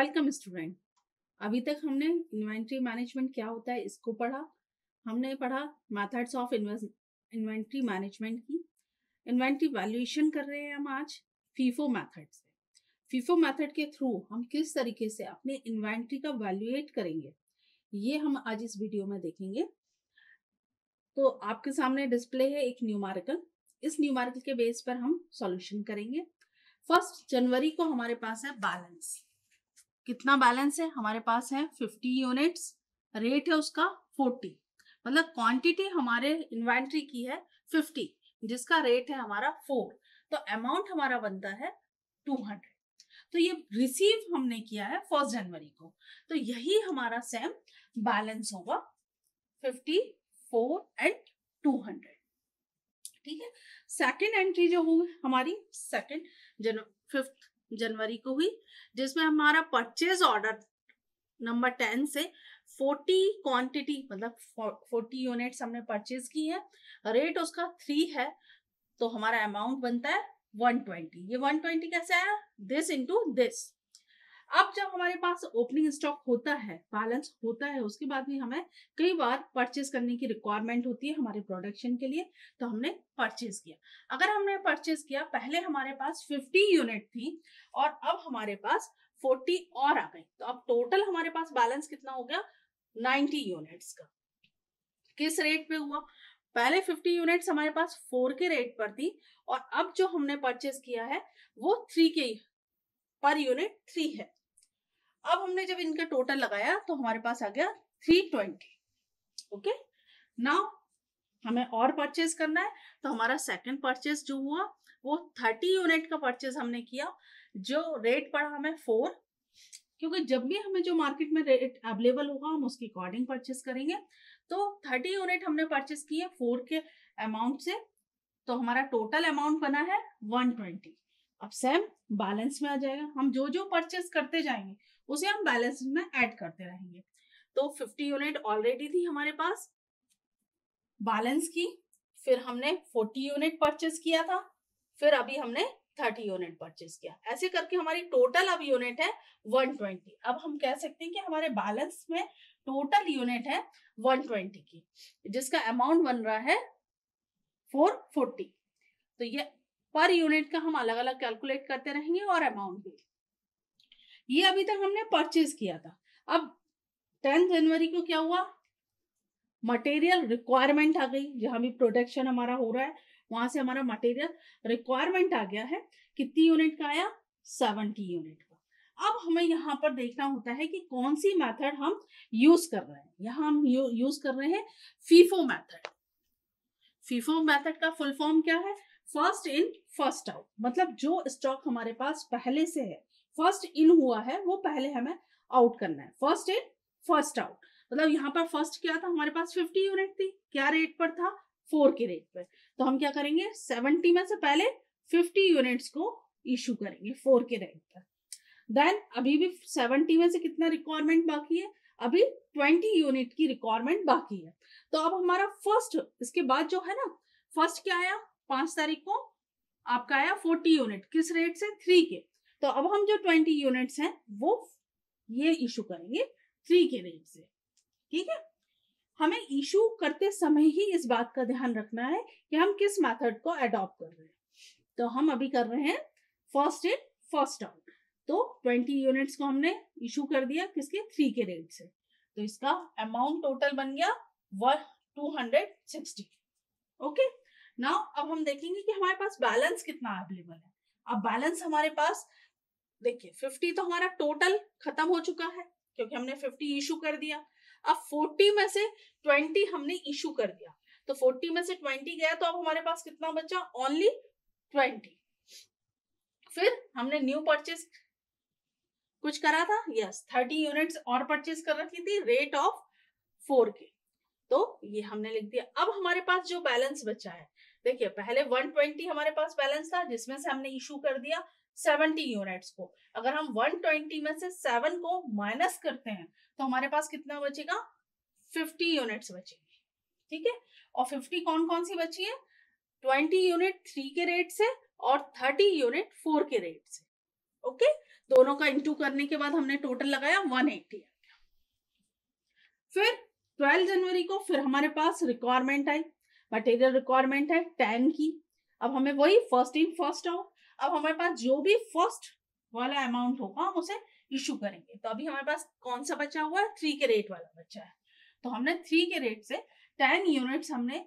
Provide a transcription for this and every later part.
Welcome student. अभी तक हमने इन्वेंट्री मैनेजमेंट क्या होता है इसको पढ़ा। हमने पढ़ा मेथड्स ऑफ इन्वेंट्री मैनेजमेंट की। इन्वेंट्री वैल्यूएशन कर रहे हैं हम आज फीफो मेथड से। फीफो मेथड के थ्रू हम किस तरीके से अपने इन्वेंट्री का वैल्यूएट करेंगे ये हम आज इस वीडियो में देखेंगे। तो आपके सामने डिस्प्ले है एक न्यूमेरिकल। इस न्यूमेरिकल के बेस पर हम सॉल्यूशन करेंगे। 1 जनवरी को हमारे पास है बैलेंस। कितना बैलेंस है हमारे पास है 50 यूनिट्स। रेट है उसका 40, मतलब क्वांटिटी हमारे इन्वेंट्री की है 50 जिसका रेट है हमारा 4। तो अमाउंट हमारा बनता है 200। तो ये रिसीव हमने किया है 1 जनवरी को। तो यही हमारा सेम बैलेंस होगा 54 एंड 200। ठीक है। सेकेंड एंट्री जो हुई हमारी 5 जनवरी को हुई, जिसमें हमारा परचेज ऑर्डर नंबर 10 से 40 क्वांटिटी मतलब 40 यूनिट्स हमने परचेज की है। रेट उसका 3 है तो हमारा अमाउंट बनता है 120। ये 120 कैसे आया? This into this. अब जब हमारे पास ओपनिंग स्टॉक होता है, बैलेंस होता है, उसके बाद भी हमें कई बार परचेज करने की रिक्वायरमेंट होती है हमारे प्रोडक्शन के लिए, तो हमने परचेज किया। अगर हमने परचेज किया, पहले हमारे पास 50 यूनिट थी और अब हमारे पास 40 और आ गई, तो अब टोटल हमारे पास बैलेंस कितना हो गया? 90 यूनिट्स का। किस रेट पे हुआ? पहले 50 यूनिट्स हमारे पास 4 के रेट पर थी और अब जो हमने परचेज किया है वो 3 के पर यूनिट 3 है। अब हमने जब इनका टोटल लगाया तो हमारे पास आ गया 320। ओके, नाउ हमें और परचेज करना है, तो हमारा सेकंड परचेज जो हुआ वो 30 यूनिट का परचेज हमने किया। जो रेट पड़ा हमें 4, क्योंकि जब भी हमें जो मार्केट में रेट अवेलेबल होगा हम उसके अकॉर्डिंग परचेज करेंगे। तो 30 यूनिट हमने परचेज किए 4 के अमाउंट से, तो हमारा टोटल अमाउंट बना है 120। अब सेम बैलेंस में आ जाएगा। हम जो जो परचेज करते जाएंगे उसे हम बैलेंस में ऐड करते रहेंगे। तो 50 यूनिट ऑलरेडी थी हमारे पास बैलेंस की, फिर हमने 40 यूनिट परचेज किया था, फिर अभी हमने 30 यूनिट परचेज किया। ऐसे करके हमारी टोटल अब यूनिट है 120। अब हम कह सकते हैं कि हमारे बैलेंस में टोटल यूनिट है 120 की, जिसका अमाउंट बन रहा है 440। तो ये पर यूनिट का हम अलग अलग कैलकुलेट करते रहेंगे और अमाउंट भी। ये अभी तक हमने परचेज किया था। अब 10 जनवरी को क्या हुआ? मटेरियल रिक्वायरमेंट आ गई। जहां भी प्रोडक्शन हमारा हो रहा है वहां से हमारा मटेरियल रिक्वायरमेंट आ गया है। कितनी यूनिट का आया? 70 यूनिट का। अब हमें यहाँ पर देखना होता है कि कौन सी मेथड हम यूज कर रहे हैं। यहाँ हम यूज कर रहे हैं फीफो मेथड। फीफो मेथड का फुल फॉर्म क्या है? First in first out. मतलब जो स्टॉक हमारे पास पहले से है, फर्स्ट इन हुआ है, वो पहले हमें आउट करना है। फर्स्ट इन फर्स्ट आउट मतलब यहाँ पर फर्स्ट क्या था? हमारे पास 50 यूनिट थी। क्या रेट पर था? 4 के रेट पर। तो हम क्या करेंगे? 70 में से पहले 50 यूनिट्स को इशू करेंगे 4 के रेट पर। देन अभी भी 70 में से कितना रिक्वायरमेंट बाकी है? अभी 20 यूनिट की रिक्वायरमेंट बाकी है। तो अब हमारा फर्स्ट, इसके बाद जो है ना, फर्स्ट क्या आया? 5 तारीख को आपका आया 40 यूनिट। किस रेट से? 3 के। तो अब हम जो 20 यूनिट्स हैं वो ये इशू करेंगे 3 के रेट से। ठीक है। हमें इशू करते समय ही इस बात का ध्यान रखना है कि हम किस मेथड को अडॉप्ट कर रहे हैं। तो हम अभी कर रहे हैं फर्स्ट इन फर्स्ट आउट। तो 20 यूनिट्स को हमने इशू कर दिया किसके? 3 के रेट से। तो इसका अमाउंट टोटल बन गया 260। ओके, नाउ अब हम देखेंगे कि हमारे पास बैलेंस कितना अवेलेबल है। अब बैलेंस हमारे पास देखिए 50 तो हमारा टोटल खत्म हो चुका है क्योंकि हमने 50 इशू कर दिया। अब 40 में से 20 हमने इशू कर दिया, तो 40 में से 20 गया, तो अब हमारे पास कितना बचा? ओनली 20। फिर हमने न्यू परचेज कुछ करा था, यस 30 यूनिट्स और परचेज कर रखी थी रेट ऑफ 4 के। तो ये हमने लिख दिया। अब हमारे पास जो बैलेंस बचा है, देखिए पहले 120 हमारे पास बैलेंस था जिसमें से हमने इशू कर दिया 70 यूनिट्स को। अगर हम 120 में से 7 को माइनस करते हैं तो हमारे पास कितना बचेगा? 50 यूनिट्स बचेगी। ठीक है। और 50 कौन कौन सी बची है? 20 यूनिट 3 के रेट से और 30 यूनिट 4 के रेट से। ओके, दोनों का इंटू करने के बाद हमने टोटल लगाया 180। फिर 12 जनवरी को फिर हमारे पास रिक्वायरमेंट आई, मटेरियल रिक्वायरमेंट है 10 की। अब हमें वही फर्स्ट इन फर्स्ट आउट, अब हमारे पास जो भी फर्स्ट वाला अमाउंट होगा हम उसे इशू करेंगे। तो अभी हमारे पास कौन सा बचा हुआ है, 3 के रेट वाला बचा है। तो हमने 3 के रेट से 10 यूनिट्स हमने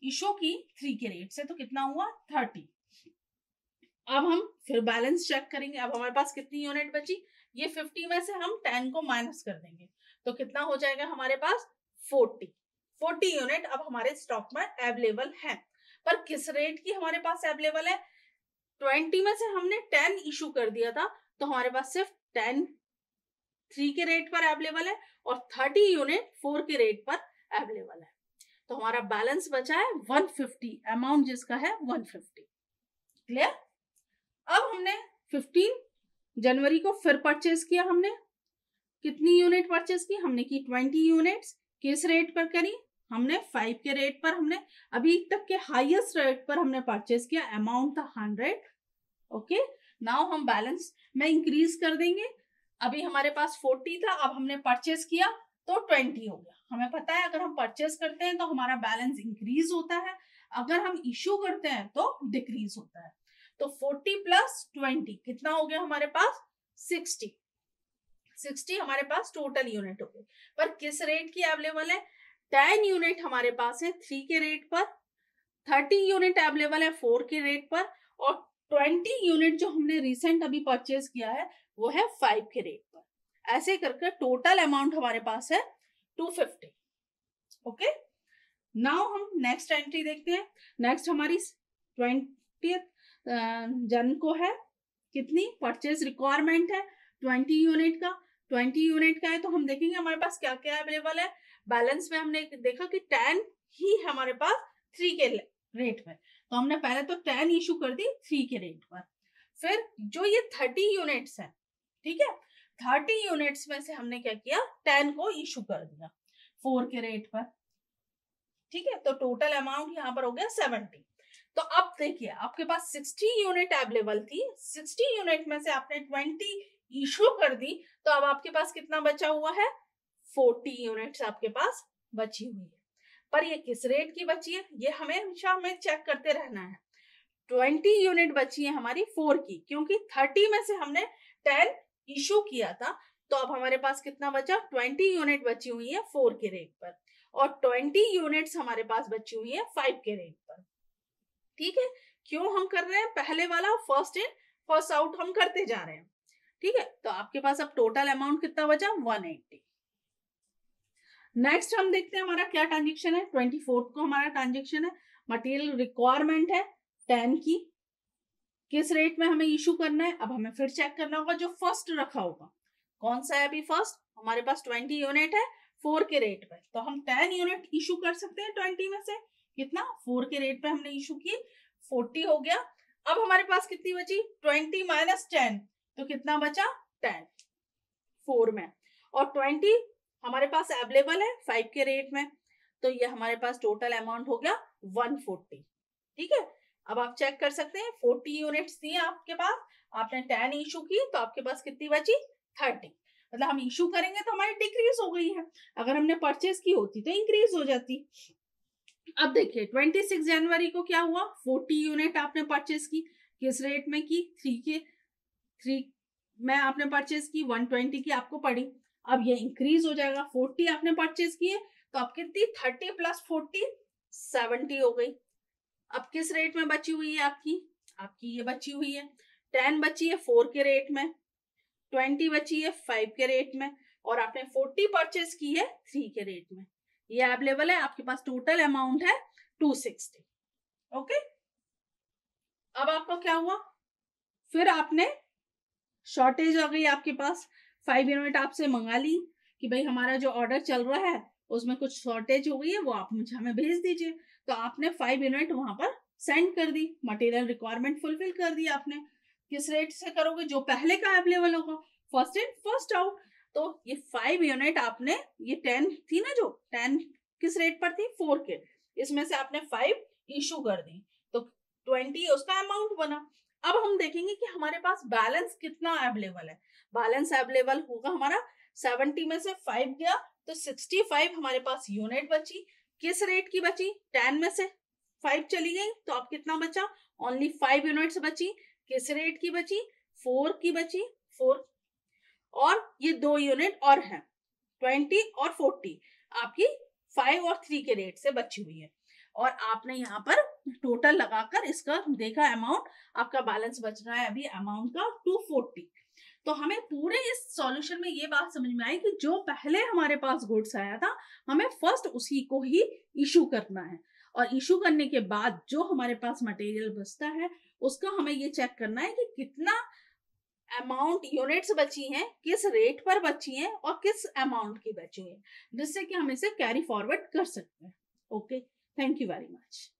इशू की 3 के रेट से, तो कितना हुआ 30। अब हम फिर बैलेंस चेक करेंगे। अब हमारे पास कितनी यूनिट बची, ये 50 में से हम 10 को माइनस कर देंगे तो कितना हो जाएगा हमारे पास 40 यूनिट अब हमारे स्टॉक में अवेलेबल है। पर किस रेट की हमारे पास अवेलेबल है, 20 में से हमने 10 इशू कर दिया था तो हमारे पास सिर्फ 10 3 के रेट पर अवेलेबल है और 30 यूनिट 4 के रेट पर अवेलेबल है। तो हमारा बैलेंस बचा है 150, अमाउंट जिसका है 150। क्लियर। अब हमने 15 जनवरी को फिर परचेज किया, हमने कितनी यूनिट परचेज की, हमने की 20 यूनिट्स। किस रेट पर करी, हमने 5 के रेट पर, हमने अभी तक के हाईएस्ट रेट पर हमने परचेज किया, अमाउंट था 100। ओके, नाउ हम बैलेंस में इंक्रीज कर देंगे। अभी हमारे पास 40 था, अब हमने परचेज किया तो 20 हो गया। हमें पता है अगर हम परचेज करते हैं तो हमारा बैलेंस इंक्रीज होता है, अगर हम इश्यू करते हैं तो डिक्रीज होता है। तो 40 प्लस 20 कितना हो गया हमारे पास 60 हमारे पास टोटल यूनिट हो गई। पर किस रेट की अवेलेबल है, 10 यूनिट हमारे पास है 3 के रेट पर, 30 यूनिट अवेलेबल है 4 के रेट पर और 20 यूनिट जो हमने रिसेंट अभी परचेज किया है वो है 5 के रेट पर। ऐसे करके टोटल अमाउंट हमारे पास है 250। ओके, नाउ हम नेक्स्ट एंट्री देखते हैं। नेक्स्ट हमारी 20 जन को है कितनी परचेज रिक्वायरमेंट है 20 यूनिट का। 20 यूनिट का है तो हम देखेंगे हमारे पास क्या क्या अवेलेबल है। बैलेंस में हमने देखा कि 10 ही हमारे पास 3 के रेट में, तो हमने पहले तो 10 इशू कर दी 3 के रेट पर। फिर जो ये 30 यूनिट्स है, ठीक है, 30 यूनिट्स में से हमने क्या किया 10 को इशू कर दिया 4 के रेट पर। ठीक है, तो टोटल अमाउंट यहाँ पर हो गया 70। तो अब देखिए आपके पास 60 यूनिट अवेलेबल थी, 60 यूनिट में से आपने 20 इशू कर दी, तो अब आपके पास कितना बचा हुआ है 40 यूनिट्स आपके पास बची हुई है। पर ये किस रेट की बची है, ये हमेशा हमें चेक करते रहना है। 20 यूनिट बची है हमारी 4 की, क्योंकि 30 में से हमने 10 इशू किया था, तो अब हमारे पास कितना बचा 20 यूनिट बची हुई है 4 के रेट पर और 20 यूनिट्स हमारे पास बची हुई है 5 के रेट पर। ठीक है, क्यों हम कर रहे हैं, पहले वाला फर्स्ट इन फर्स्ट आउट हम करते जा रहे हैं। ठीक है, तो आपके पास अब टोटल अमाउंट कितना बचा 180। नेक्स्ट हम देखते हैं हमारा क्या ट्रांजेक्शन है। 24 को हमारा ट्रांजेक्शन है, मटेरियल रिक्वायरमेंट है 10 की, किस रेट में हमें इशू करना है। अब हमें फिर चेक करना होगा जो फर्स्ट रखा होगा कौन सा है। अभी फर्स्ट हमारे पास 20 यूनिट है 4 के रेट पे, तो हम 10 यूनिट इशू कर सकते हैं 20 में से। कितना 4 के रेट पे हमने इशू की 40 हो गया। अब हमारे पास कितनी बची 20 माइनस 10, तो कितना बचा 10 4 में, और 20 हमारे पास अवेलेबल है 5 के रेट में, तो ये हमारे पास टोटल अमाउंट हो गया 140। ठीक है, अब आप चेक कर सकते हैं 40 यूनिट्स थी आपके पास, आपने 10 इशू की तो आपके पास कितनी बची 30। मतलब हम इशू करेंगे तो हमारी डिक्रीज हो गई है, अगर हमने परचेज की होती तो इंक्रीज हो जाती। अब देखिए 26 जनवरी को क्या हुआ, 40 यूनिट आपने परचेज की, किस रेट में की 3 में आपने परचेज की, 120 की आपको पड़ी। अब ये इंक्रीज हो जाएगा, 40 आपने परचेज किए तो आप कितनी 30 प्लस 40 70 हो गई। अब किस रेट में बची हुई है आपकी ये बची हुई है 10 बची है 4 के रेट में, 20 बची है 5 के रेट में और आपने 40 परचेज की है 3 के रेट में। ये अवेलेबल है आपके पास, टोटल अमाउंट है 260। ओके, अब आपका क्या हुआ, फिर आपने शॉर्टेज आ गई आपके पास, 5 यूनिट आपसे मंगा ली कि भाई हमारा जो ऑर्डर चल रहा है उसमें कुछ शॉर्टेज हो गई है, वो आप मुझे हमें भेज दीजिए। तो आपने 5 यूनिट वहां पर सेंड कर दी, मटेरियल रिक्वायरमेंट फुलफिल कर दी आपने। किस रेट से करोगे, जो पहले का अवेलेबल होगा, फर्स्ट इन फर्स्ट आउट। तो ये 5 यूनिट आपने, ये 10 थी ना, जो 10 किस रेट पर थी 4 के, इसमें से आपने 5 इशू कर दी तो 20 उसका अमाउंट बना। अब हम देखेंगे कि हमारे पास बैलेंस कितना अवेलेबल है। बैलेंस अवेलेबल होगा हमारा 70 में से 5 गया तो 65 हमारे पास यूनिट बची। किस रेट की बची? 10 में से 5 चली गई तो अब कितना बचा? ओनली 5 यूनिट्स बची। किस रेट की बची? 4 की बची, 4। और ये 2 यूनिट और हैं 20 और 40 आपकी 5 और 3 के रेट से बची हुई है। और आपने यहाँ पर टोटल लगाकर इसका देखा अमाउंट, आपका बैलेंस बच रहा है अभी अमाउंट का 240। तो हमें पूरे इस सॉल्यूशन में ये बात समझ में आई कि जो पहले हमारे पास गुड्स आया था हमें फर्स्ट उसी को ही इशू करना है, और इशू करने के बाद जो हमारे पास मटेरियल बचता है उसका हमें ये चेक करना है कि कितना अमाउंट यूनिट्स बची हैं, किस रेट पर बची हैं और किस अमाउंट की बची है, जिससे कि हम इसे कैरी फॉरवर्ड कर सकते हैं। Okay, thank you very much.